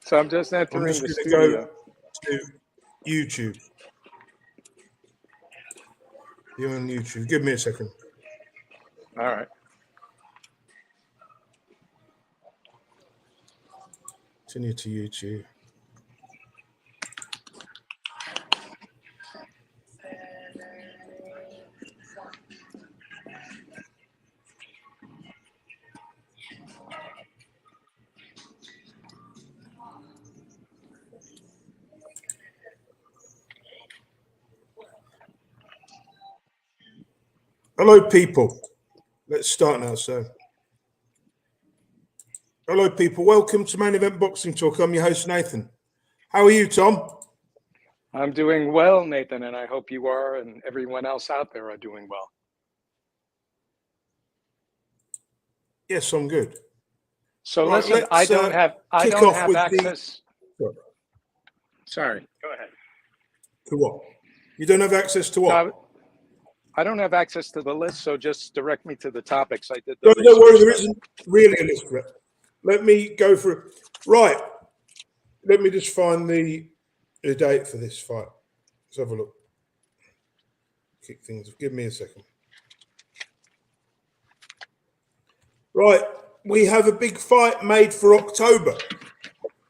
So I'm just I'm entering just the going to studio. go to YouTube. You're on YouTube. Give me a second. All right. Continue to YouTube. Hello, people. Let's start now, sir. Hello, people. Welcome to Main Event Boxing Talk. I'm your host, Nathan. How are you, Tom? I'm doing well, Nathan, and I hope you are, and everyone else out there are doing well. Yes, I'm good. So Right, listen, I don't have access. Sorry, go ahead. To what? You don't have access to what? No, I don't have access to the list, so just direct me to the topics. I did. Don't worry, there isn't really a list for it. Let me go for it. Right. Let me just find the date for this fight. Let's have a look. Kick things. Give me a second. Right. We have a big fight made for October.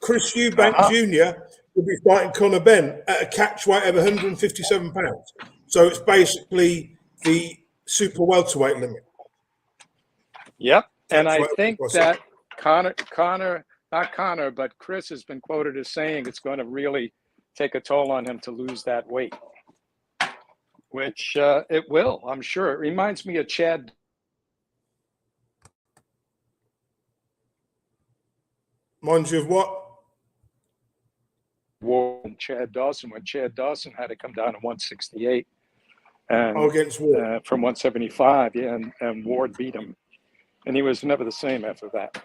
Chris Eubank Jr. will be fighting Conor Benn at a catch weight of 157 pounds. So it's basically the super welterweight limit. Yep. And I think that not Conor, but Chris has been quoted as saying it's going to really take a toll on him to lose that weight, which it will, I'm sure. It reminds me of Chad. Mind you of what? Chad Dawson, when Chad Dawson had to come down to 168 and against Ward. From 175, yeah, and Ward beat him, and he was never the same after that.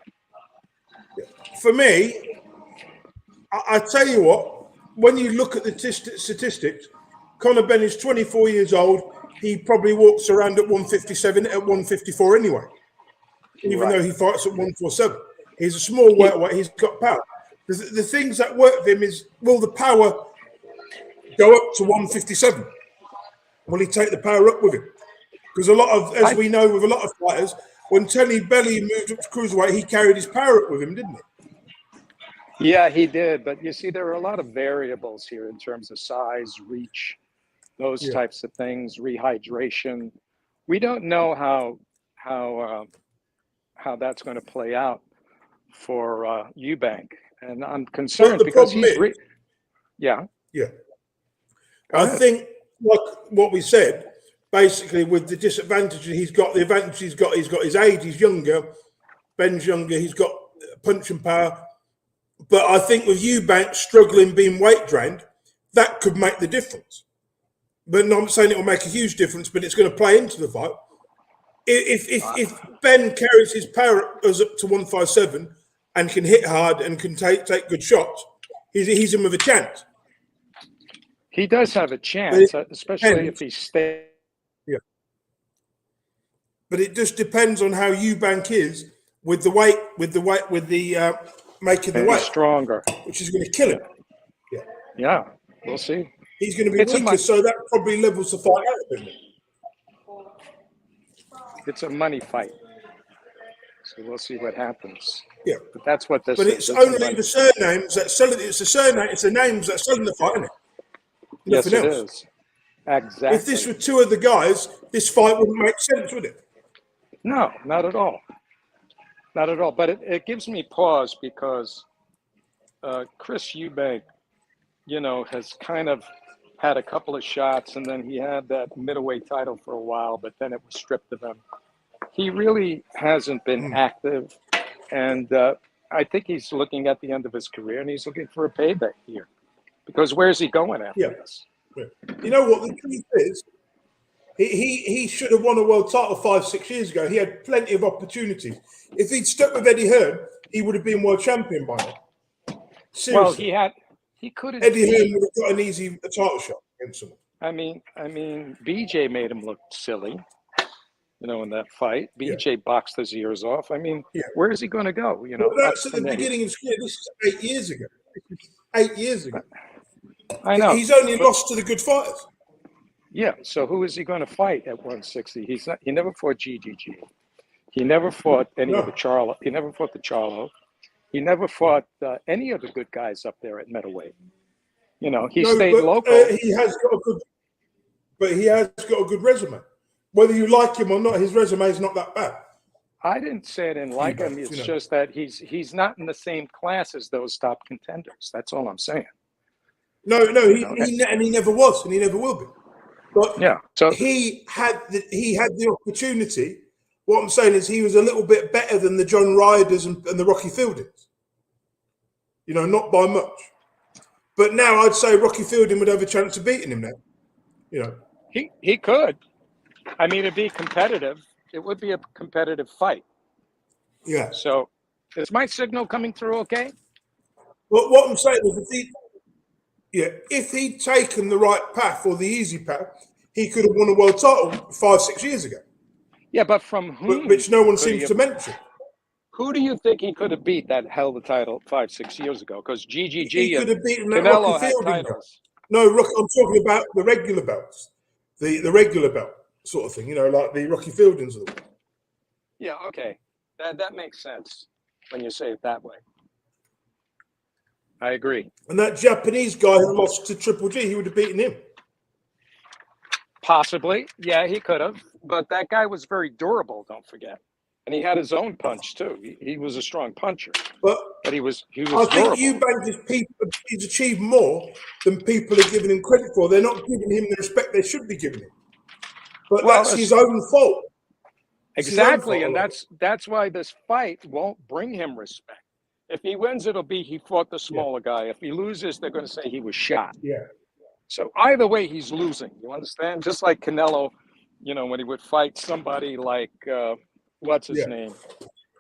For me, I tell you what, when you look at the statistics, Conor Benn is 24 years old. He probably walks around at 157, at 154 anyway, even though he fights at 147. He's a small welterweight. He's got power. The things that work for him is, will the power go up to 157? Will he take the power up with him? Because a lot of, as we know with a lot of fighters, when Tony Bellew moved up to cruiserweight, he carried his power up with him, didn't he? Yeah, he did. But you see, there are a lot of variables here in terms of size, reach, those types of things, rehydration. We don't know how that's going to play out for Eubank. And I'm concerned because he's yeah. I think, like what we said, basically with the disadvantages he's got, the advantage he's got his age, he's younger, Ben's younger, he's got punching power. But I think with Eubank struggling, being weight drained, that could make the difference. But I'm not saying it will make a huge difference, but it's going to play into the fight. If Ben carries his power as up to 157 and can hit hard and can take good shots, he's in with a chance. He does have a chance, especially if he stays. Yeah. But it just depends on how Eubank is with the weight, making the weight stronger, which is going to kill him. Yeah, we'll see. He's going to be weaker, so that probably levels the fight out a bit. It's a money fight, so we'll see what happens. Yeah, but that's what this. But it's only the surnames that sell it. It's the names that sell the fight, isn't it? Yes, it is. Exactly. If this were two of the guys, this fight wouldn't make sense, would it? No, not at all. Not at all. But it gives me pause because Chris Eubank, has kind of had a couple of shots, and then he had that middleweight title for a while, but then it was stripped of him. He really hasn't been active, and I think he's looking at the end of his career, and he's looking for a payback here. Because where's he going after this? Yeah. You know what the truth is? He should have won a world title 5-6 years ago. He had plenty of opportunities. If he'd stuck with Eddie Hearn, he would have been world champion by now. Seriously. Well, he could have. Eddie Hearn would have got an easy title shot against him. I mean, BJ made him look silly, in that fight. BJ boxed his ears off. I mean, where is he going to go? Well, that's at the beginning of school. This is 8 years ago. 8 years ago. I know. He's only lost to the good fighters. Yeah. So who is he going to fight at 160? He's not. He never fought GGG. He never fought any of the Charlo. He never fought the Charlo. He never fought any of the good guys up there at middleweight. You know, he stayed local. He has got a good resume. Whether you like him or not, his resume is not that bad. I didn't say I didn't like him. It's just that he's not in the same class as those top contenders. That's all I'm saying. No, he never was, and he never will be. But yeah, so he had the opportunity. What I'm saying is he was a little bit better than the John Ryders and the Rocky Fieldings. You know, not by much. But now I'd say Rocky Fielding would have a chance of beating him now. You know, he could. I mean, it'd be competitive. It would be a competitive fight. Yeah. So, is my signal coming through okay? Well, what I'm saying is, if he'd taken the right path or the easy path, he could have won a world title 5-6 years ago. Yeah, but from whom? Which no one seems to mention. Who do you think he could have beat that held the title 5-6 years ago? Because GGG could have beaten Canelo had titles. No, I'm talking about the regular belts, the regular belt sort of thing. You know, like the Rocky Fieldings of the world. Yeah, okay, that makes sense when you say it that way. I agree. And that Japanese guy who lost to Triple G, he would have beaten him. Possibly, yeah, he could have. But that guy was very durable. Don't forget. And he had his own punch too. He was a strong puncher, but he was. I think Eubank he's achieved more than people are giving him credit for. They're not giving him the respect they should be giving him. But that's his own fault. Exactly, and that's why this fight won't bring him respect. If he wins, it'll be he fought the smaller guy. If he loses, they're going to say he was shot. Yeah. So either way, he's losing. You understand? Just like Canelo, you know, when he would fight somebody like. What's his name?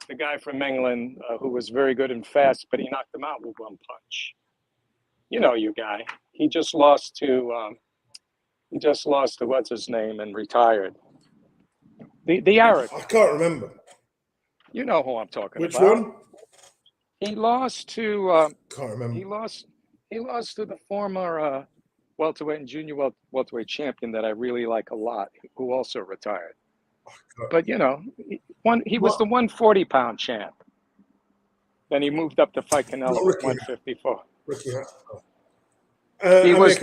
The guy from England who was very good and fast, but he knocked him out with one punch. You know, you guy. He just lost to what's his name and retired. The Arab. I can't remember. You know who I'm talking about. Which one? He lost to. Can't remember. He lost to the former welterweight and junior welterweight champion that I really like a lot, who also retired. But you know, he was the 140-pound champ. Then he moved up to fight Canelo at 154. He was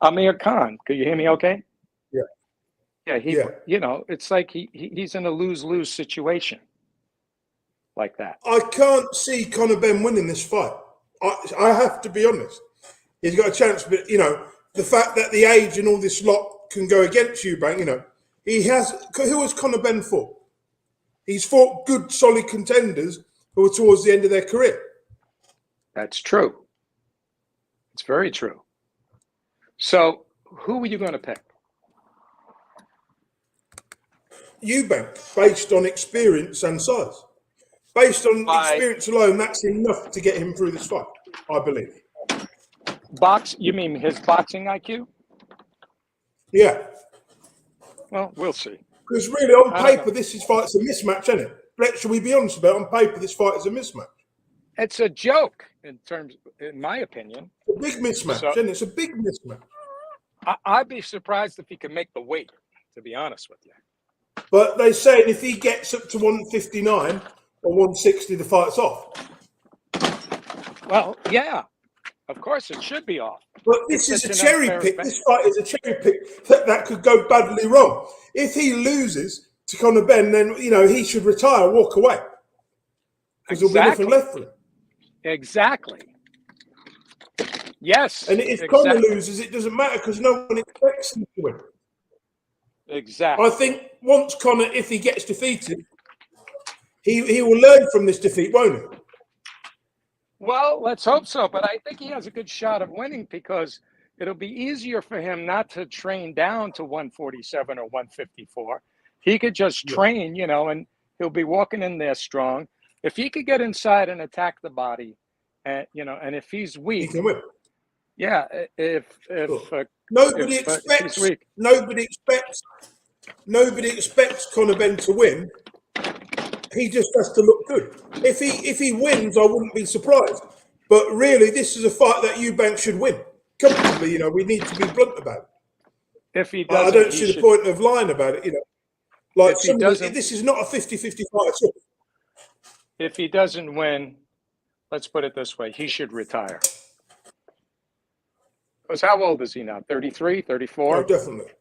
Amir Khan. Could you hear me? Okay. Yeah. Yeah. You know, it's like he's in a lose-lose situation, like that. I can't see Conor Benn winning this fight. I have to be honest. He's got a chance, but you know, the fact that the age and all this lot can go against Eubank, you know. Who has Conor Benn fought? He's fought good, solid contenders who are towards the end of their career. That's true. It's very true. So, who are you going to pick? Eubank, based on experience and size. Based on experience alone, that's enough to get him through this fight, I believe. You mean his boxing IQ? Yeah. Well, we'll see. Because really, on paper, this fight's a mismatch, isn't it? Shall we be honest about it? On paper, this fight is a mismatch. It's a joke, in my opinion. A big mismatch, isn't it? It's a big mismatch. I'd be surprised if he can make the weight, to be honest with you. But they say if he gets up to 159 or 160, the fight's off. Well, yeah. Of course, it should be off. But this is a cherry pick. This fight is a cherry pick that could go badly wrong. If he loses to Conor Benn, then you know he should retire, walk away, because there'll be nothing left for him. Exactly. Yes. And if Conor loses, it doesn't matter because no one expects him to win. Exactly. I think once Conor, if he gets defeated, he will learn from this defeat, won't he? Well, let's hope so. But I think he has a good shot of winning because it'll be easier for him not to train down to 147 or 154. He could just train, you know, and he'll be walking in there strong. If he could get inside and attack the body, and you know, and if he's weak, he can win. Yeah, nobody expects Conor Benn to win. He just has to look good. If he wins, I wouldn't be surprised. But really, this is a fight that Eubank should win comfortably. We need to be blunt about it. If he I doesn't, don't see the point of lying about it. Like if he doesn't, this is not a 50-50 fight at all. if he doesn't win, let's put it this way, he should retire. Because how old is he now? 33, 34? Oh, definitely.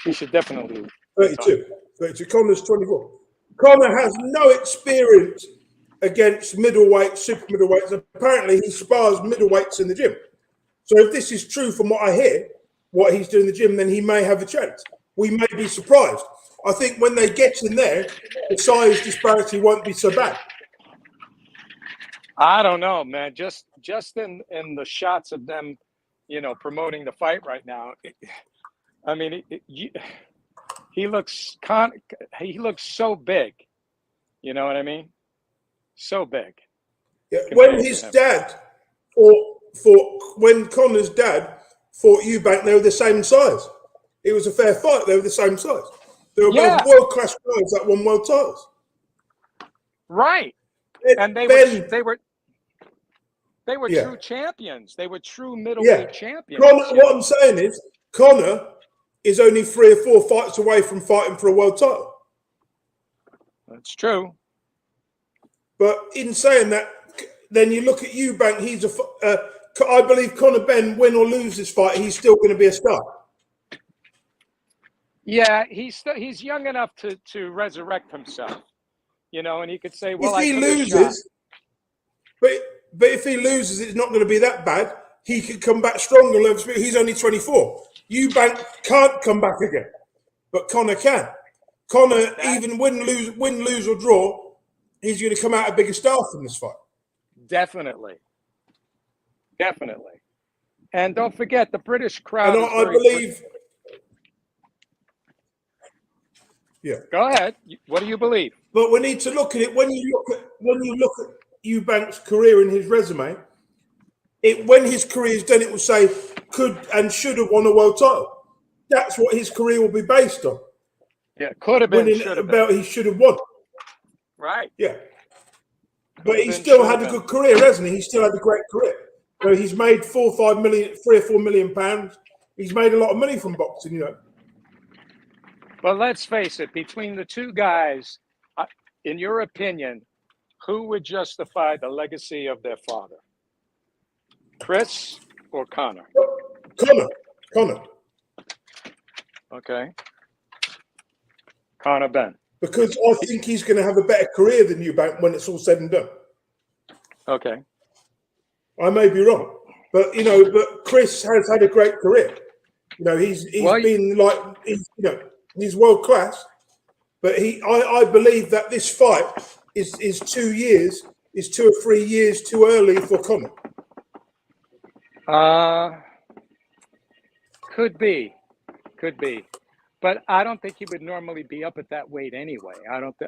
He should definitely. 32. 32. Connor's 24. Connor has no experience against middleweights, super middleweights. Apparently, he spars middleweights in the gym. So if this is true from what I hear, what he's doing in the gym, then he may have a chance. We may be surprised. I think when they get in there, the size disparity won't be so bad. I don't know, man. Just in the shots of them, promoting the fight right now. I mean, he looks so big. You know what I mean? So big. Yeah. When his dad when Connor's dad fought Eubank, they were the same size. It was a fair fight. They were the same size. They were both world-class guys that won world titles. Right. And they were yeah. true champions. They were true middleweight champions. What I'm saying is, Connor is only 3 or 4 fights away from fighting for a world title. That's true. But in saying that, then you look at Eubank. I believe Conor Benn, win or lose this fight, he's still going to be a star. Yeah, he's young enough to resurrect himself. And he could say, well, if he loses, but if he loses, it's not going to be that bad. He could come back stronger. He's only 24. Eubank can't come back again, but Conor can. Conor, even win, lose or draw, he's going to come out a bigger star from this fight. Definitely. And don't forget, the British crowd. And I believe. Yeah. Go ahead. What do you believe? But we need to look at it when you look at Eubank's career and his resume. When his career is done, it will say could and should have won a world title. That's what his career will be based on. Yeah, could have been. He should have won. Right. Yeah. But he still had a good career, hasn't he? He still had a great career. So he's made 3 or 4 million pounds. He's made a lot of money from boxing, But let's face it, between the two guys, in your opinion, who would justify the legacy of their father? Chris or Conor? Conor. Okay. Conor Benn. Because I think he's going to have a better career than Eubank when it's all said and done. Okay. I may be wrong, but but Chris has had a great career. He's he's world class, but I believe that this fight is 2 or 3 years too early for Conor. Could be, but I don't think he would normally be up at that weight anyway.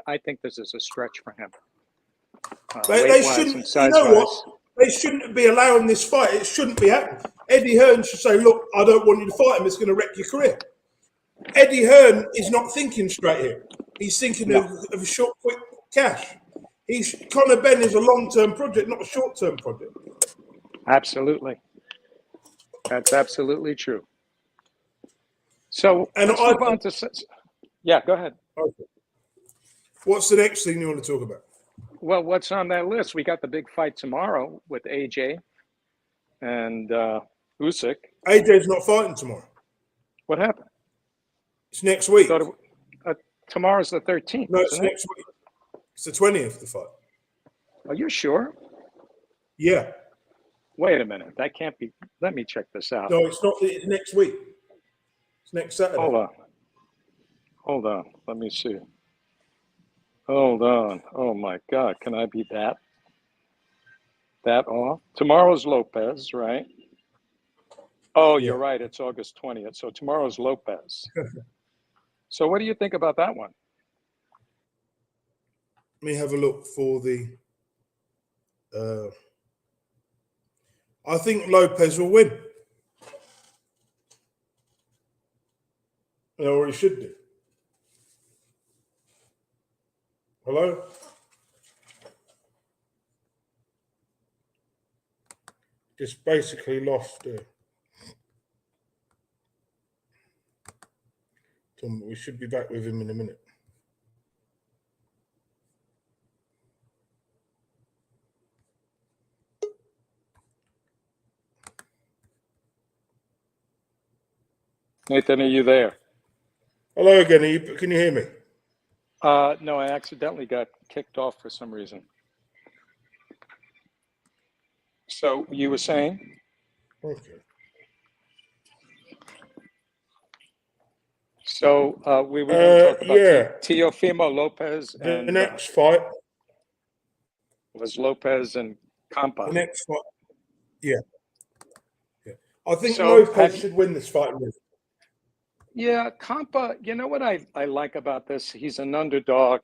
I think this is a stretch for him. They shouldn't. You know what? They shouldn't be allowing this fight. It shouldn't be happening. Eddie Hearn should say, "Look, I don't want you to fight him. It's going to wreck your career." Eddie Hearn is not thinking straight here. He's thinking of a short, quick cash. Conor Benn is a long-term project, not a short-term project. Absolutely. That's absolutely true. So, and let's move on to... Yeah, go ahead. Okay. What's the next thing you want to talk about? Well, what's on that list? We got the big fight tomorrow with AJ and Usyk. AJ's not fighting tomorrow. What happened? It's next week. Tomorrow's the 13th. No, it's next week. It's the 20th, the fight. Are you sure? Yeah. Wait a minute. That can't be. Let me check this out. No, it's not. It's next week. It's next Saturday. Hold on. Let me see. Hold on. Oh, my God. Can I be that off? Tomorrow's Lopez, right? Oh, you're right. It's August 20th. So tomorrow's Lopez. So what do you think about that one? Let me have a look for the... I think Lopez will win. Or he should do. Hello? Just basically lost. Tom, we should be back with him in a minute. Nathan, are you there? Hello again. Can you hear me? No, I accidentally got kicked off for some reason. So you were saying? Okay. So we were going to talk about Yeah. Teofimo Lopez The and next fight. was Lopez and Campa. The next fight. Yeah. I think So, Lopez should win this fight. Yeah, Campa, you know what I like about this? He's an underdog,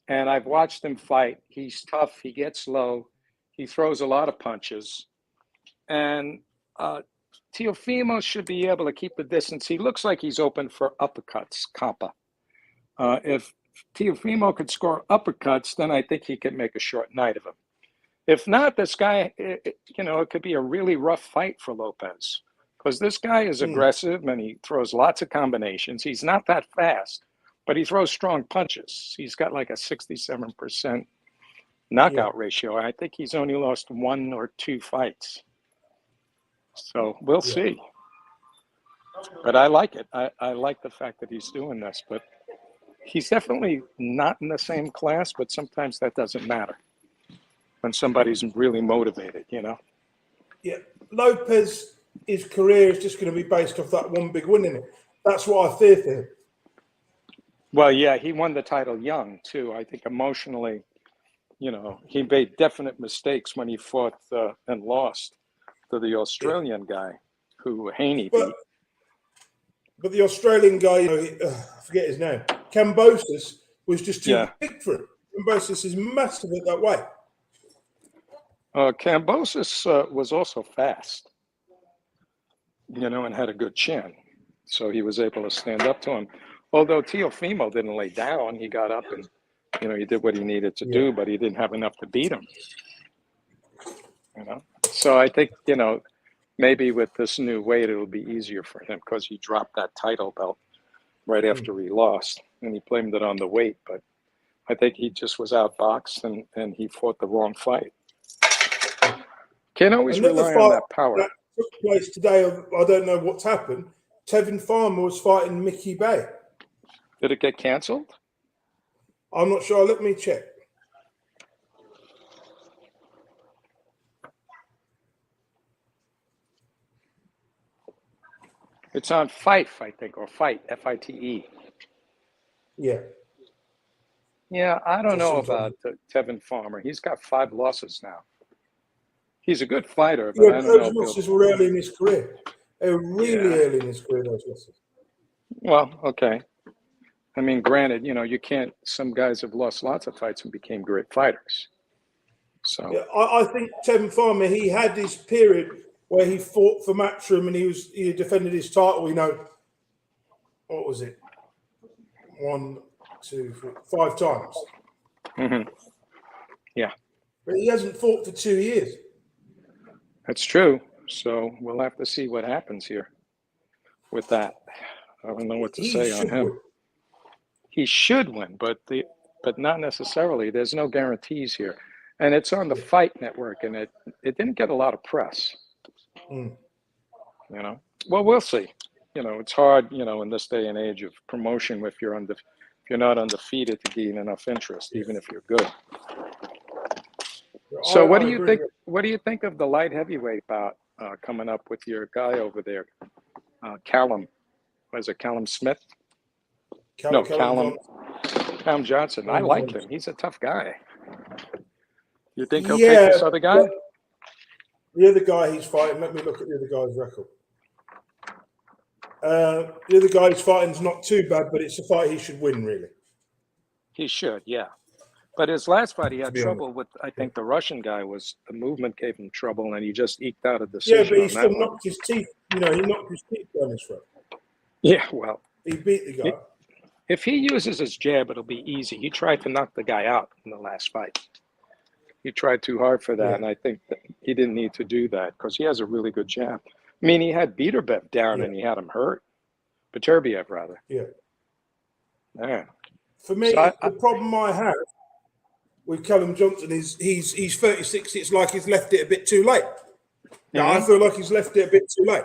and I've watched him fight. He's tough. He gets low. He throws a lot of punches. And Teofimo should be able to keep the distance. He looks like he's open for uppercuts, Campa. If Teofimo could score uppercuts, then I think he could make a short night of him. If not, this guy, it could be a really rough fight for Lopez. Because this guy is aggressive and he throws lots of combinations. He's not that fast, but he throws strong punches. He's got like a 67% knockout ratio. I think he's only lost 1 or 2 fights. So we'll see. But I like it. I like the fact that he's doing this. But he's definitely not in the same class, but sometimes that doesn't matter when somebody's really motivated, Yeah, Lopez, his career is just going to be based off that one big win in it. That's what I fear for him. Well, yeah, he won the title young, too. I think emotionally, he made definite mistakes when he fought and lost to the Australian guy who Haney beat. But the Australian guy, I forget his name, Kambosos, was just too big for him. Kambosos is massive at that weight. Kambosos was also fast, and had a good chin. So he was able to stand up to him. Although Teofimo didn't lay down, he got up and, he did what he needed to do, but he didn't have enough to beat him. So I think, maybe with this new weight, it'll be easier for him because he dropped that title belt right after he lost, and he blamed it on the weight. But I think he just was outboxed and he fought the wrong fight. Can't always rely on that power. That took place today. I don't know what's happened. Tevin Farmer was fighting Mickey Bay. Did it get canceled? I'm not sure. Let me check. It's on Fife, I think, or Fight, F-I-T-E. Yeah. Yeah, I don't know about Tevin Farmer. He's got 5 losses now. He's a good fighter, but I don't know. Those losses were early in his career. They were really early in his career, those losses. Well, okay. I mean, granted, you can't. Some guys have lost lots of fights and became great fighters. So yeah, I think Tevin Farmer, he had his period where he fought for Matchroom and he defended his title. What was it? 1, 2, 3, 5 times. Mm-hmm. Yeah, but he hasn't fought for 2 years. That's true. So we'll have to see what happens here with that. I don't know what to say on him. Win. He should win, but not necessarily. There's no guarantees here. And it's on the Fight Network, and it didn't get a lot of press. Well, we'll see. It's hard, in this day and age of promotion if you're not undefeated to gain enough interest, even if you're good. So what do you think? What do you think of the light heavyweight bout coming up with your guy over there, Callum? Was it Callum Smith? Callum Johnson. I like him. He's a tough guy. You think he'll take this other guy? The other guy he's fighting. Let me look at the other guy's record. The other guy he's fighting is not too bad, but it's a fight he should win, really. He should, yeah. But his last fight, he had trouble with, I think the Russian guy the movement gave him trouble, and he just eked out a decision. Yeah, but he still knocked his teeth. He knocked his teeth down his throat. Yeah, well. He beat the guy. If he uses his jab, it'll be easy. He tried to knock the guy out in the last fight. He tried too hard for that, Yeah. and I think that he didn't need to do that because he has a really good jab. I mean, he had Beterbiev down Yeah. and he had him hurt. Beterbiev, rather. Yeah. Yeah. For me, So the problem I have with Callum Johnson is he's 36. It's like he's left it a bit too late. Yeah, I feel like he's left it a bit too late.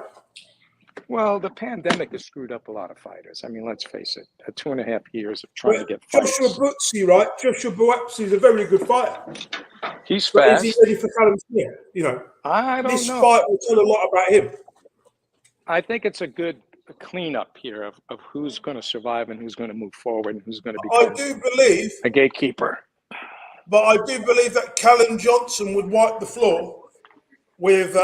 Well, the pandemic has screwed up a lot of fighters. I mean, let's face it, 2.5 years of trying to get fights. Joshua Buatsi, right? Joshua Buatsi is a very good fighter. He's But fast. is he ready for Callum Smith? You know, I don't this know. fight will tell a lot about him. I think it's a good cleanup here of who's going to survive and who's going to move forward and who's going to I become do believe, a gatekeeper. but I do believe that Callum Johnson would wipe the floor with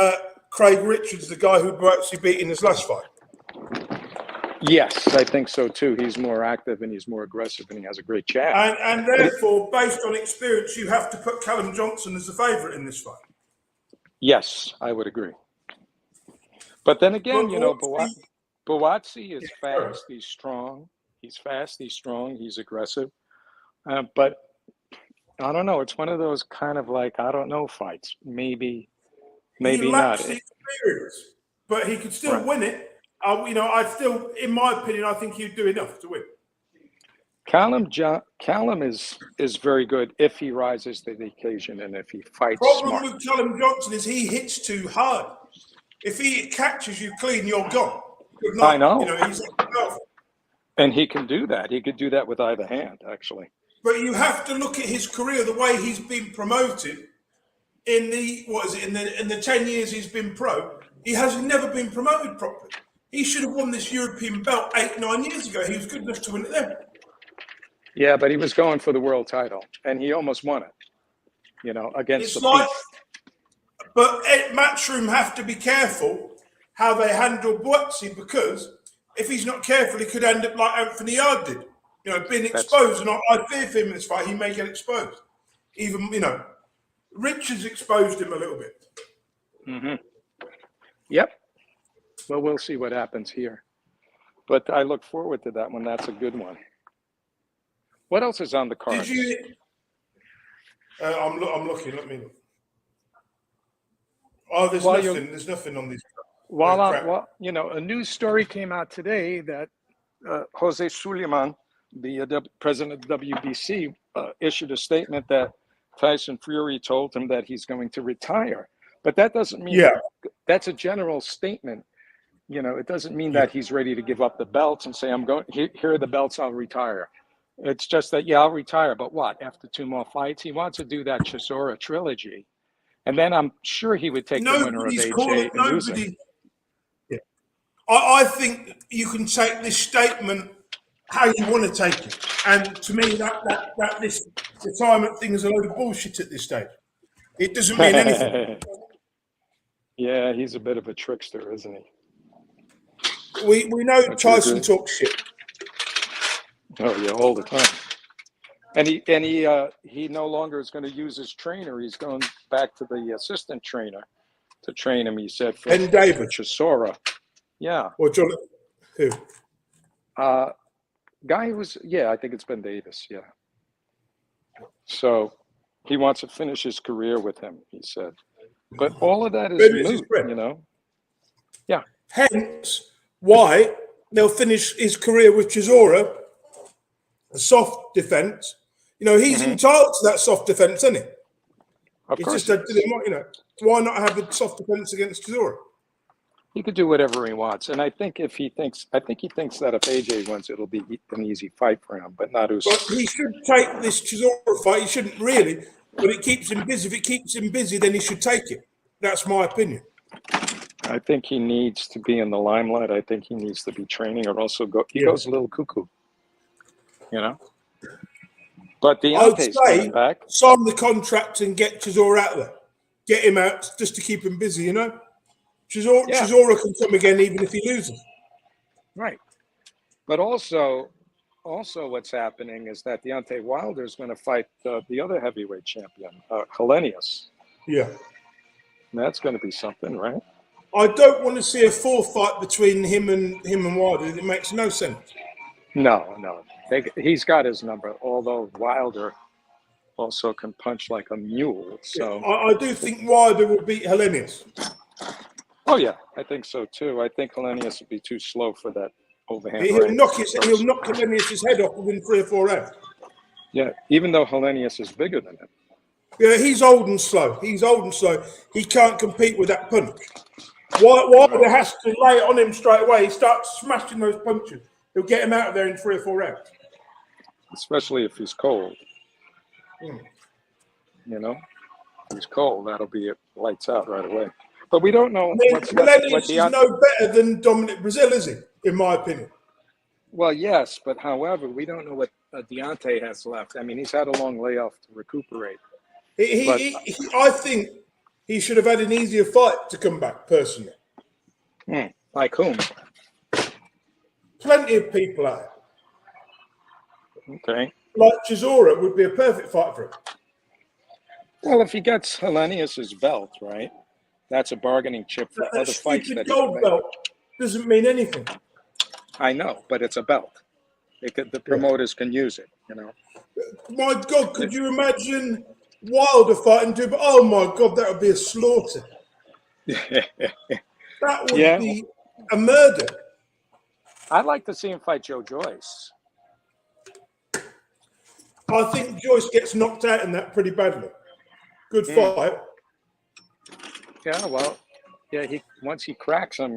Craig Richards, the guy who Buatsi beat in his last fight. Yes, I think so too. He's more active and he's more aggressive and he has a great jab. And therefore, based on experience, you have to put Callum Johnson as the favourite in this fight. Yes, I would agree. But then again, But you know, Buatsi- Buatsi is fast. He's strong. He's fast. He's strong. He's aggressive. But I don't know. It's one of those kind of like, I don't know, fights. Maybe he not. lacks the experience, but he could still Right. win it. You know, I still, in my opinion, I think he'd do enough to win. Callum is very good if he rises to the occasion and if he fights Problem smart. with Callum Johnson is he hits too hard. If he catches you clean, you're gone. Good night. I know. You know, he's And he can do that. He could do that with either hand, actually. But you have to look at his career, the way he's been promoted in the in the 10 years he's been pro. He has never been promoted properly. He should have won this European belt 8-9 years ago. He was good enough to win it then. Yeah, but he was going for the world title, and he almost won it. You know, against It's the like, Beast. but Matchroom have to be careful how they handle Buatsi, because if he's not careful, he could end up like Anthony Yard did. You know, being exposed, and I fear for him in this fight. He may get exposed. Even, you know, Richards exposed him a little bit. Mm-hmm. Yep. Well, we'll see what happens here. But I look forward to that one. That's a good one. What else is on the card? Did you? I'm looking. Let me look. Oh, there's While nothing. There's nothing on these. Well, you know, a news story came out today that Jose Sulaiman, the president of WBC, issued a statement that Tyson Fury told him that he's going to retire. But that doesn't mean that's a general statement. You know, it doesn't mean that he's ready to give up the belts and say, I'm going, here are the belts, I'll retire. It's just that, I'll retire. But what? After 2 more fights? He wants to do that Chisora trilogy. And then I'm sure he would take the winner of AJ and lose him. Yeah. I think you can take this statement how you want to take it. And to me, that this retirement thing is a load of bullshit at this stage. It doesn't mean anything. Yeah, he's a bit of a trickster, isn't he? We know Tyson talks shit. Oh yeah, all the time. And he no longer is going to use his trainer. He's going back to the assistant trainer to train him. He said for David Chisora. Yeah. Or John, who? Guy who was I think it's Ben Davis. Yeah. So he wants to finish his career with him. He said, but all of that is moot, you know. Yeah. Hence why they'll finish his career with Chisora, a soft defense. You know, he's entitled to that soft defense, isn't he? Of course. Just you know, why not have a soft defense against Chisora? He could do whatever he wants, and I think he thinks that if AJ wins, it'll be an easy fight for him, but not Usyk. But he should take this Chisora fight. He shouldn't really, but it keeps him busy. If it keeps him busy, then he should take it. That's my opinion. I think he needs to be in the limelight. I think he needs to be training, or also goes a little cuckoo, you know. But Deontay's coming back. Sign the contract and get Chisora out there. Get him out just to keep him busy, you know. Chisora can come again even if he loses. Right. But also what's happening is that Deontay Wilder is going to fight the other heavyweight champion, Helenius. Yeah. And that's going to be something, right? I don't want to see a fourth fight between him and Wilder. It makes no sense. No. He's got his number, although Wilder also can punch like a mule. So, I do think Wilder will beat Helenius. oh yeah, I think so too. I think Helenius would be too slow for that overhand He'll right. knock Helenius' head off within 3 or 4 rounds. Yeah, even though Helenius is bigger than him. Yeah, he's old and slow. He can't compete with that punch. Wilder has to lay it on him straight away. He starts smashing those punches. He'll get him out of there in 3 or 4 rounds. Especially if he's cold. Mm. You know, if he's cold, that'll be it, lights out right away. But we don't know what's Helenius is no better than Dominic Brazil, is he? In my opinion. Well, yes, but however, we don't know what Deontay has left. I mean, he's had a long layoff to recuperate. I think he should have had an easier fight to come back, personally. Like whom? Plenty of people out there. Okay. Like Chisora would be a perfect fight for him. Well, if he gets Helenius's belt, right, that's a bargaining chip for other fights that he gold can belt doesn't mean anything. I know, but it's a belt. The promoters can use it, you know. My God, could you imagine Wilder fighting Dubois? Oh my God, that would be a slaughter. That would be a murder. I'd like to see him fight Joe Joyce. I think Joyce gets knocked out in that pretty badly. Good fight. Yeah, well, yeah. Once he cracks him,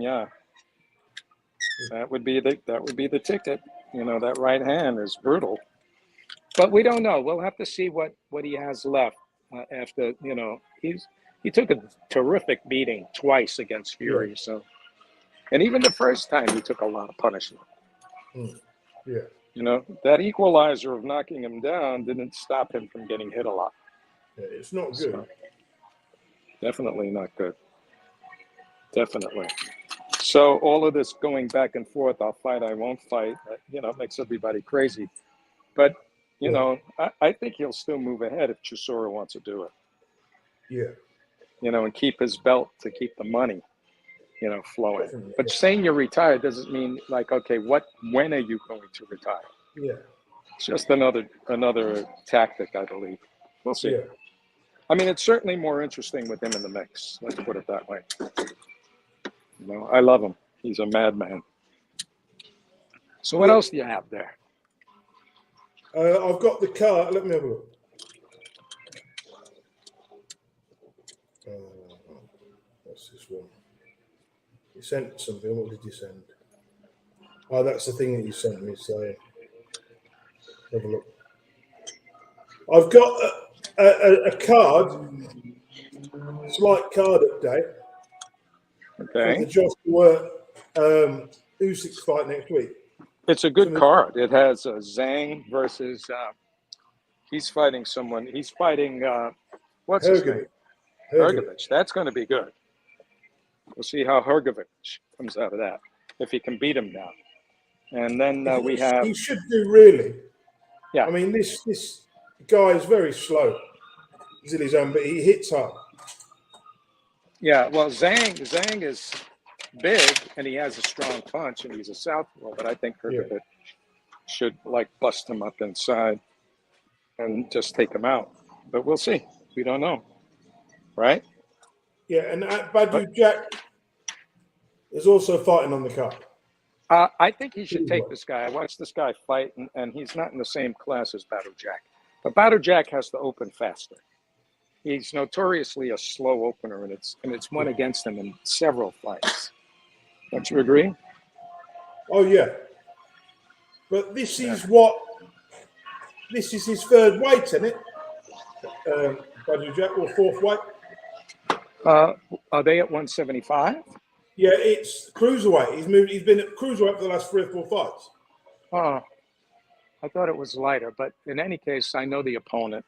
that would be the ticket. You know, that right hand is brutal. But we don't know. We'll have to see what he has left after. You know, he took a terrific beating twice against Fury. So, and even the first time he took a lot of punishment. Yeah. You know, that equalizer of knocking him down didn't stop him from getting hit a lot. Yeah, it's not good. So, definitely not good. Definitely. So all of this going back and forth, I'll fight, I won't fight, you know, makes everybody crazy. But, you know, I think he'll still move ahead if Chisora wants to do it. Yeah. You know, and keep his belt to keep the money, you know, flowing. Definitely. But saying you're retired doesn't mean like, okay, when are you going to retire? Yeah. It's just another tactic, I believe. We'll see. Yeah. I mean, it's certainly more interesting with him in the mix. Let's put it that way. You know, I love him. He's a madman. So what else do you have there? I've got the card. Let me have a look. What's this one? You sent something. What did you send? Oh, that's the thing that you sent me. So have a look. I've got a card, slight card update. Okay. For the Joshua Usyk fight next week. It's a good card. It has Zhang versus. He's fighting someone. He's fighting. What's his name? Hrgovic. That's going to be good. We'll see how Hrgovic comes out of that. If he can beat him down, and then we have. He should do really. Yeah. I mean, this guy is very slow. He's in his own, but he hits hard. Yeah, well, Zhang is big and he has a strong punch and he's a southpaw, but I think Hrgovic should like bust him up inside and just take him out. But we'll see. We don't know, right? Yeah, and Badou Jack is also fighting on the card. I think he should take this guy. I watched this guy fight, and he's not in the same class as Badou Jack. But Badou Jack has to open faster. He's notoriously a slow opener, and it's won against him in several fights. Don't you agree? Oh yeah, but this is his third weight, isn't it? Badou Jack, or fourth weight? Are they at 175? Yeah, it's cruiserweight. He's been at cruiserweight for the last 3 or 4 fights. Oh, I thought it was lighter, but in any case, I know the opponent.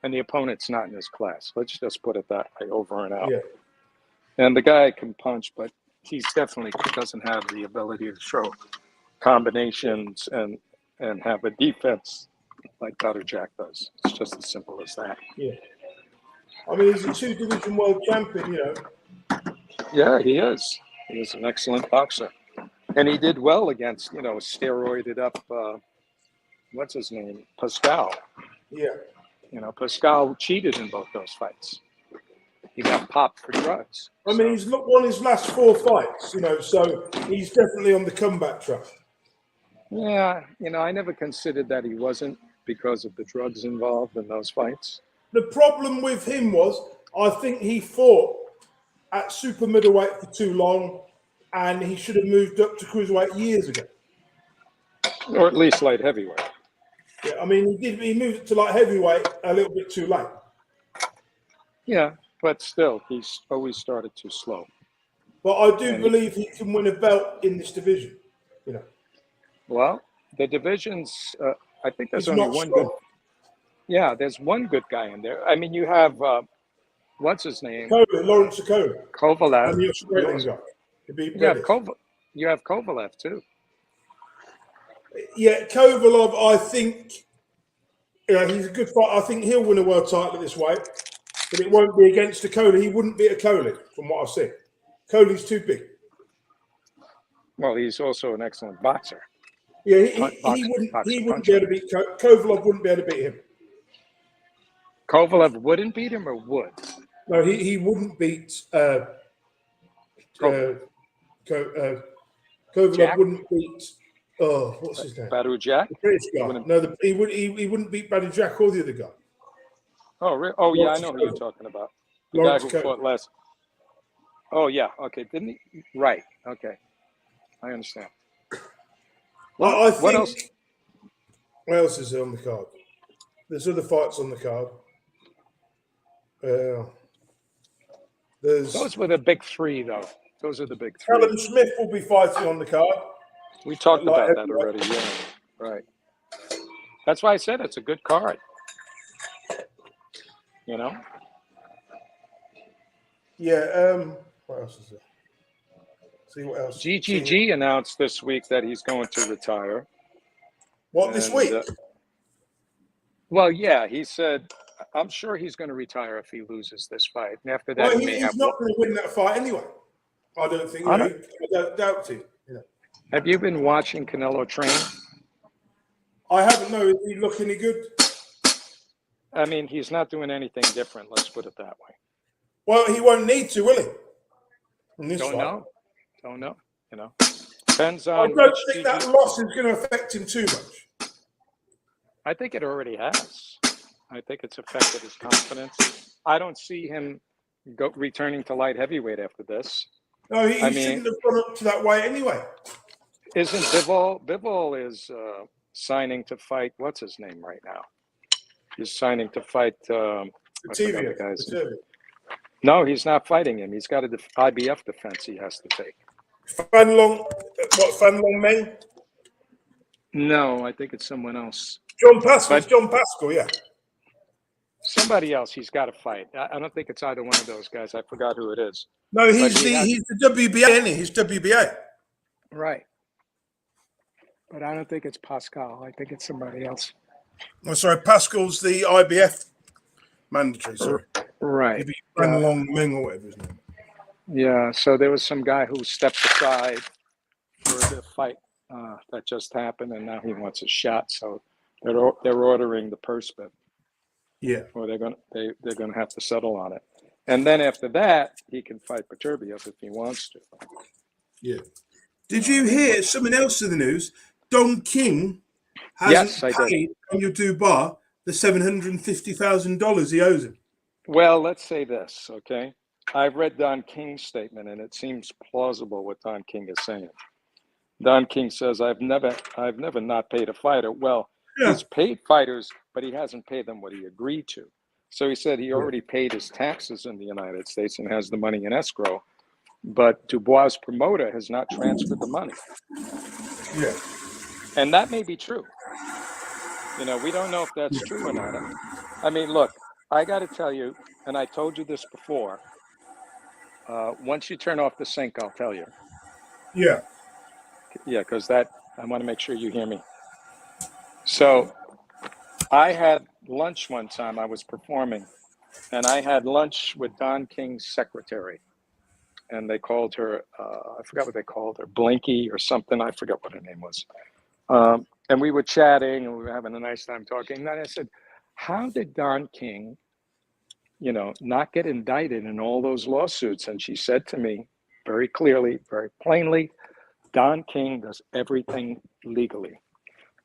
And the opponent's not in his class. Let's just put it that way, over and out. Yeah. And the guy can punch, but he's definitely doesn't have the ability to show combinations and have a defense like Badou Jack does. It's just as simple as that. Yeah. I mean, he's a 2-division world champion, you know. Yeah, he is. He is an excellent boxer. And he did well against, you know, steroided up, what's his name? Pascal. Yeah. You know, Pascal cheated in both those fights. He got popped for drugs. I mean, he's won his last 4 fights, you know, so he's definitely on the comeback track. Yeah, you know, I never considered that he wasn't because of the drugs involved in those fights. The problem with him was, I think he fought at super middleweight for too long, and he should have moved up to cruiserweight years ago. Or at least light heavyweight. Yeah, I mean, he moved to light heavyweight a little bit too late. Yeah, but still, he's always started too slow. But I do believe he can win a belt in this division. You know. Well, the divisions. I think there's He's only not one strong. good. Yeah, there's one good guy in there. I mean, you have what's his name? Lawrence Okola. Kovalev. And the Australian guy. He beat You have Pettis. You have Kovalev too. Yeah, Kovalev, I think, you know, he's a good fighter. I think he'll win a world title this way, but it won't be against Okola. He wouldn't beat Okola, from what I've seen. Okola''s too big. Well, he's also an excellent boxer. Yeah, he wouldn't be able to beat Kovalev. Wouldn't be able to beat him. Kovalev wouldn't beat him, or would? No, he wouldn't beat. Kovalev wouldn't beat. Oh, what's his name? Badou Jack. The British guy. No, he wouldn't beat Badou Jack or the other guy. Oh, really? Oh, yeah, I know who you're talking about. The Lawrence guy who fought last. Oh, yeah. Okay. Didn't he? Right. Okay. I understand. Well, I think. What else? What else is on the card? There's other fights on the card. Those were the big 3, though. Those are the big 3. Callum Smith will be fighting on the card. We talked about that already. Yeah. Right. That's why I said it's a good card. You know? Yeah. What else is there? See what else. GGG announced this week that he's going to retire. What, this week? Well, yeah, he said, I'm sure he's going to retire if he loses this fight. And after that, well, he may he's have not going to win that fight anyway. I don't think. I don't doubt it. You know. Have you been watching Canelo train? I haven't. No, is he look any good? I mean, he's not doing anything different. Let's put it that way. Well, he won't need to, will he? Don't know. Don't know. You know, depends on. I don't think that loss is going to affect him too much. I think it already has. I think it's affected his confidence. I don't see him returning to light heavyweight after this. No, he shouldn't have gone up to that weight anyway. Isn't Bivol? Bivol is signing to fight. What's his name right now? He's signing to fight. No, he's not fighting him. He's got an IBF defense he has to take. Fan Long Meng? No, I think it's someone else. John Pascal, yeah. Somebody else he's got to fight. I don't think it's either one of those guys. I forgot who it is. No, he's the WBA, isn't he? He's WBA. Right. But I don't think it's Pascal. I think it's somebody else. Oh, sorry, Pascal's the IBF mandatory, sorry. Right. Maybe Fan Long Meng or whatever his name. Yeah, so there was some guy who stepped aside for the fight that just happened, and now he wants a shot. So they're ordering the purse bid. Yeah. Or they're gonna have to settle on it. And then after that, he can fight Beterbiev if he wants to. Yeah. Did you hear something else in the news? Don King hasn't paid Daniel Dubois the $750,000 he owes him. Well, let's say this, okay? I've read Don King's statement, and it seems plausible what Don King is saying. Don King says, I've never not paid a fighter. Well, he's paid fighters, but he hasn't paid them what he agreed to. So he said he already paid his taxes in the United States and has the money in escrow, but Dubois' promoter has not transferred the money. Yeah. And that may be true. You know, we don't know if that's true or not. I mean, look, I got to tell you, and I told you this before, once you turn off the sync, I'll tell you. Yeah. Yeah, because I want to make sure you hear me. So I had lunch one time. I was performing, and I had lunch with Don King's secretary. And they called her, I forgot what they called her, Blinky or something. I forgot what her name was. And we were chatting, and we were having a nice time talking. And then I said, how did Don King, not get indicted in all those lawsuits? And she said to me very clearly, very plainly, Don King does everything legally.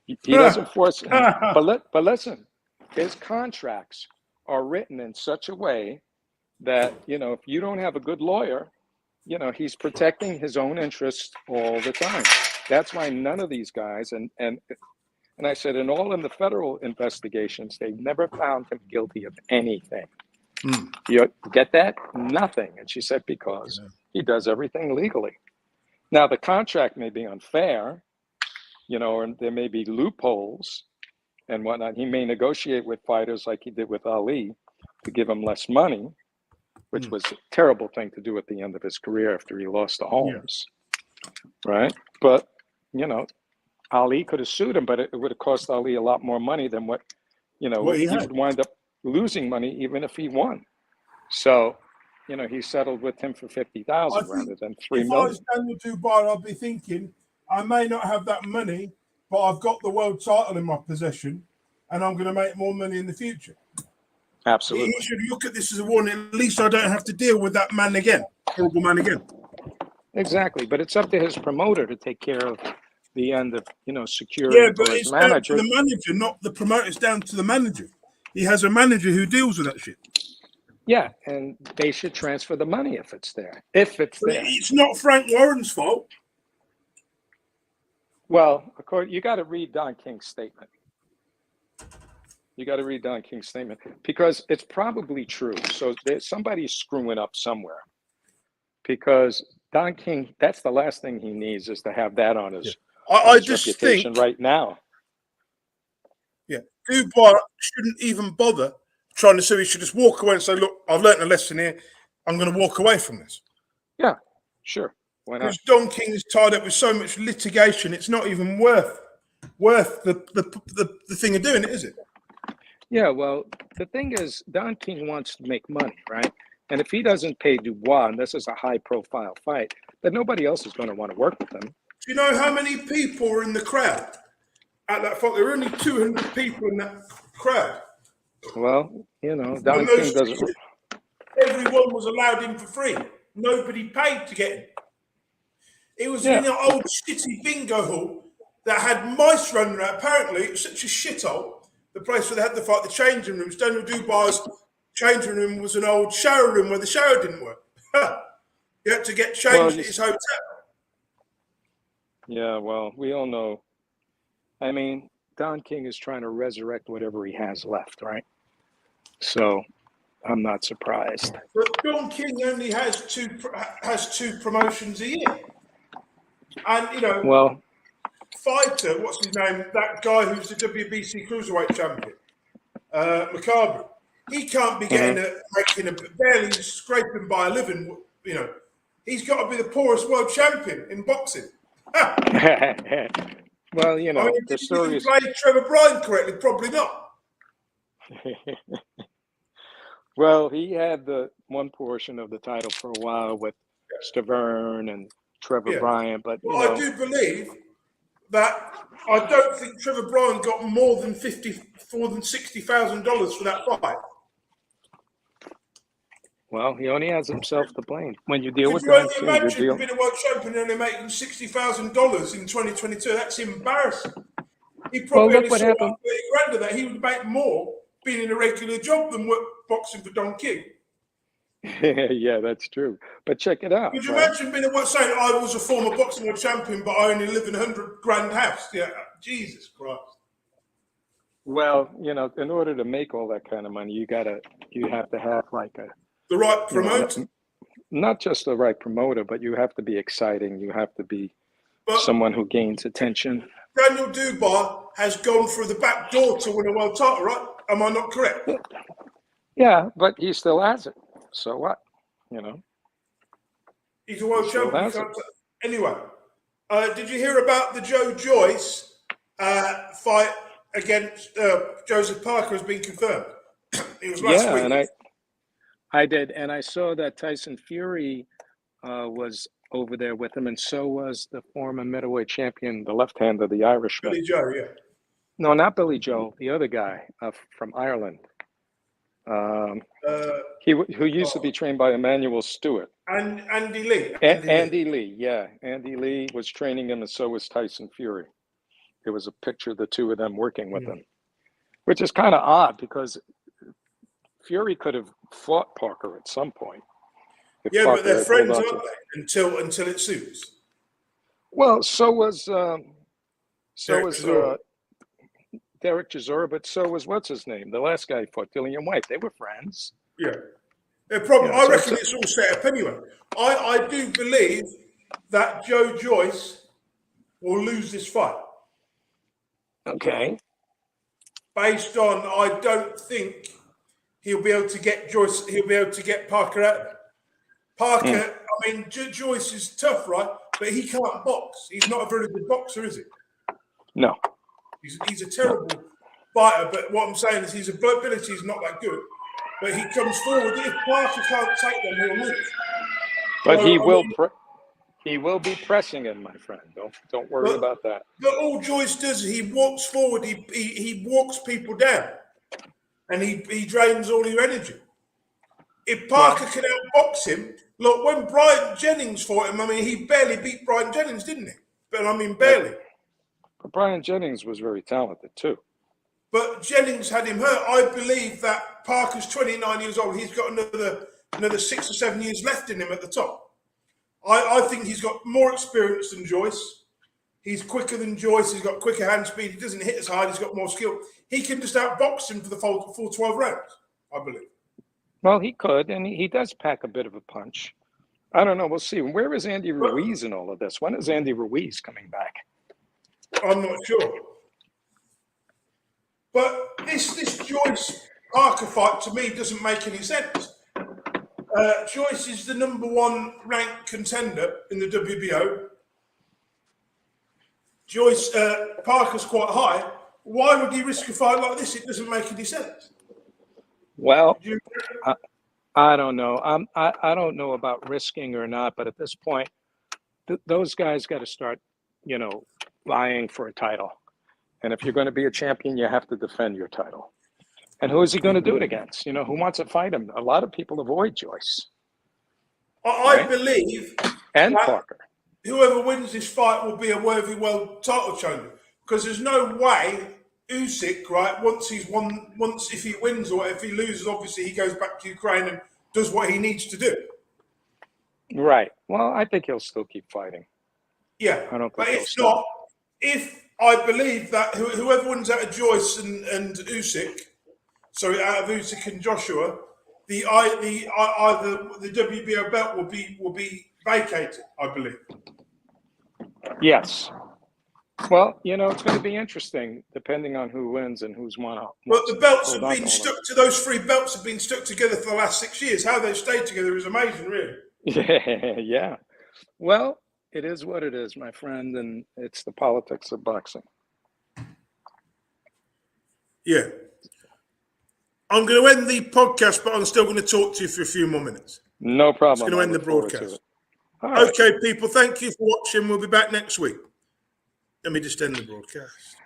He doesn't force it. But listen, his contracts are written in such a way that, if you don't have a good lawyer, he's protecting his own interests all the time. That's why none of these guys, and I said, in the federal investigations, they've never found him guilty of anything. You get that? Nothing. And she said, because he does everything legally. Now, the contract may be unfair, or there may be loopholes and whatnot. He may negotiate with fighters like he did with Ali to give him less money, which was a terrible thing to do at the end of his career after he lost to Holmes, right? But, Ali could have sued him, but it would have cost Ali a lot more money than what he would wind up losing money even if he won. So, he settled with him for $50,000 rather than $3 million. If I was Daniel Dubois, I'd be thinking, I may not have that money, but I've got the world title in my possession, and I'm going to make more money in the future. Absolutely. He should look at this as a warning. At least I don't have to deal with that man again, horrible man again. Exactly, but it's up to his promoter to take care of the end of, securing but his it's manager. down to the manager, not the promoter. It's down to the manager. He has a manager who deals with that shit. Yeah, and they should transfer the money if it's there. It's not Frank Warren's fault. Well, you got to read Don King's statement. Because it's probably true. So somebody's screwing up somewhere. Because Don King, that's the last thing he needs, is to have that on his, I just reputation think right now. Yeah, Dubois shouldn't even bother trying to sue. He should just walk away and say, "Look, I've learned a lesson here. I'm going to walk away from this." Yeah, sure. Why not? Because Don King is tied up with so much litigation, it's not even worth the thing of doing it, is it? Yeah, well, the thing is, Don King wants to make money, right? And if he doesn't pay Dubois, and this is a high-profile fight, then nobody else is going to want to work with him. Do you know how many people were in the crowd at that fight? There were only 200 people in that crowd. Well, Don King doesn't. Everyone was allowed in for free. Nobody paid to get in. It was in an old shitty bingo hall that had mice running around. Apparently, it was such a shithole. The place where they had the fight, the changing rooms. Daniel Dubois' changing room was an old shower room where the shower didn't work. You had to get changed at his hotel. Yeah, well, we all know. I mean, Don King is trying to resurrect whatever he has left, right? So I'm not surprised. But Don King only has two promotions a year. And, fighter, what's his name? That guy who's the WBC Cruiserweight champion, McCarver. He can't be making barely scraping by a living. He's got to be the poorest world champion in boxing. Well, the story is. Play Trevor Bryan correctly? Probably not. Well, he had the one portion of the title for a while with Stavern and Trevor Bryan, but I do believe that I don't think Trevor Bryan got more than $60,000 for that fight. Well, he only has himself to blame. When you deal with Don King, imagine you've been a world champion and they're making $60,000 in 2022. That's embarrassing. He probably only saw 30 grand of that. He would make more being in a regular job than boxing for Don King. Yeah, that's true. But check it out. Could you imagine being saying I was a former boxing world champion, but I only live in a 100 grand house? Yeah, Jesus Christ. Well, in order to make all that kind of money, you have to have the right promoter. Not just the right promoter, but you have to be exciting. You have to be someone who gains attention. Daniel Dubois has gone through the back door to win a world title, right? Am I not correct? Yeah, but he still has it. So what? He's a world champion. Anyway, did you hear about the Joe Joyce fight against Joseph Parker has been confirmed? It was last week. And I did, and I saw that Tyson Fury was over there with him, and so was the former middleweight champion, the left-hander, the Irishman. Billy Joe, yeah. No, not Billy Joel. The other guy from Ireland. Uh, Who used to be trained by Emmanuel Stewart. and Andy Lee. Andy Lee, yeah. Andy Lee was training him, and so was Tyson Fury. There was a picture of the two of them working with him, which is kind of odd because Fury could have fought Parker at some point. Yeah, Parker but they're had friends, held on aren't they? Until it suits. Well, so was Derek Chisora. Derek Chisora, but so was what's his name? The last guy who fought Dillian White. They were friends. Yeah. The problem, Yeah, I so reckon it's all set up anyway. I do believe that Joe Joyce will lose this fight. Okay. Based on, I don't think he'll be able to get Joyce. He'll be able to get Parker out. Parker, I mean, Joyce is tough, right? But he can't box. He's not a very good boxer, is he? No. He's a terrible fighter. But what I'm saying is his ability is not that good. But he comes forward. If Parker can't take them, he'll lose. But So, he will be pressing him, my friend. Don't worry about that. But all Joyce does is he walks forward. He walks people down, and he drains all your energy. If Parker can outbox him, look, when Brian Jennings fought him, I mean, he barely beat Brian Jennings, didn't he? But I mean, barely. But Brian Jennings was very talented too. But Jennings had him hurt. I believe that Parker's 29 years old. He's got another 6 or 7 years left in him at the top. I think he's got more experience than Joyce. He's quicker than Joyce. He's got quicker hand speed. He doesn't hit as hard. He's got more skill. He can just outbox him for the full 12 rounds, I believe. Well, he could, and he does pack a bit of a punch. I don't know. We'll see. Where is Andy Ruiz in all of this? When is Andy Ruiz coming back? I'm not sure. But this Joyce Parker fight to me doesn't make any sense. Joyce is the number one ranked contender in the WBO. Joyce Parker's quite high. Why would he risk a fight like this? It doesn't make any sense. Well, I don't know. I don't know about risking or not, but at this point, those guys got to start, vying for a title. And if you're going to be a champion, you have to defend your title. And who is he going to do it against? Who wants to fight him? A lot of people avoid Joyce. I believe and Parker. Whoever wins this fight will be a worthy world title challenger. Because there's no way Usyk, right, once if he wins or if he loses, obviously he goes back to Ukraine and does what he needs to do. Right. Well, I think he'll still keep fighting. Yeah. I don't think but if I believe that whoever wins out of Joyce and Usyk, out of Usyk and Joshua, either the WBO belt will be vacated, I believe. Yes. Well, it's going to be interesting depending on who wins and who's won. But the belts have been stuck to those three belts have been stuck together for the last 6 years. How they've stayed together is amazing, really. Yeah. Well, it is what it is, my friend, and it's the politics of boxing. Yeah. I'm going to end the podcast, but I'm still going to talk to you for a few more minutes. No problem. I'm going to end the broadcast. Right. Okay, people, thank you for watching. We'll be back next week. Let me just end the broadcast.